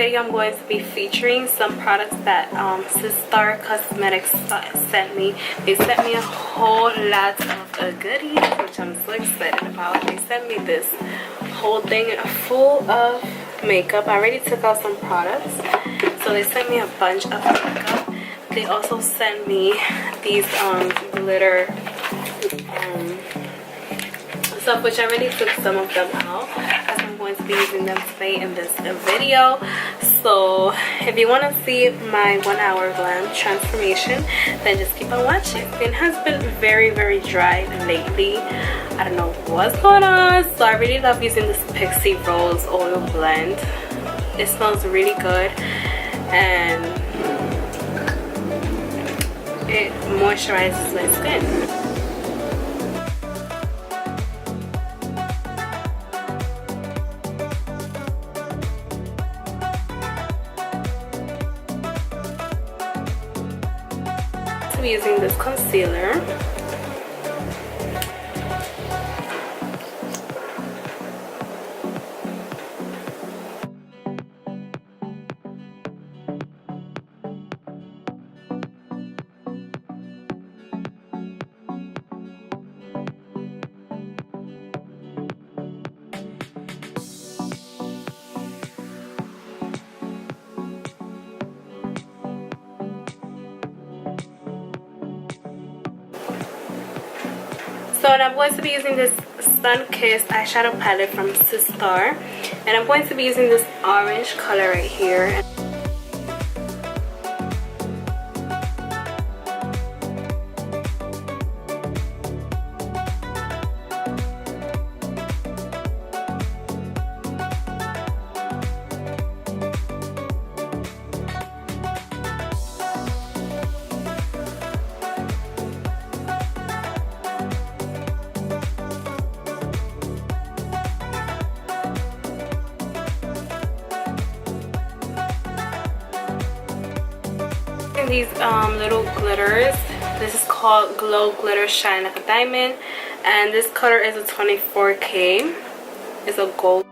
video I'm going to be featuring some products that Sister Cosmetics sent me. They sent me a whole lot of goodies, which I'm so excited about. They sent me this whole thing full of makeup. I already took out some products, so they sent me a bunch of makeup. They also sent me these glitter stuff, which I already took some of them out as I'm going to be using them today in this video. So if you want to see my 1 hour glam transformation, then just keep on watching. Skin has been very dry lately. I don't know what's going on, so I really love using this Pixie Rose Oil Blend. It smells really good and it moisturizes my skin. Using this concealer. So I'm going to be using this Sun-Kissed eyeshadow palette from Sister, and I'm going to be using this orange color right here. These little glitters. This is called Glow Glitter Shine Like a Diamond, and this color is a 24K. It's a gold.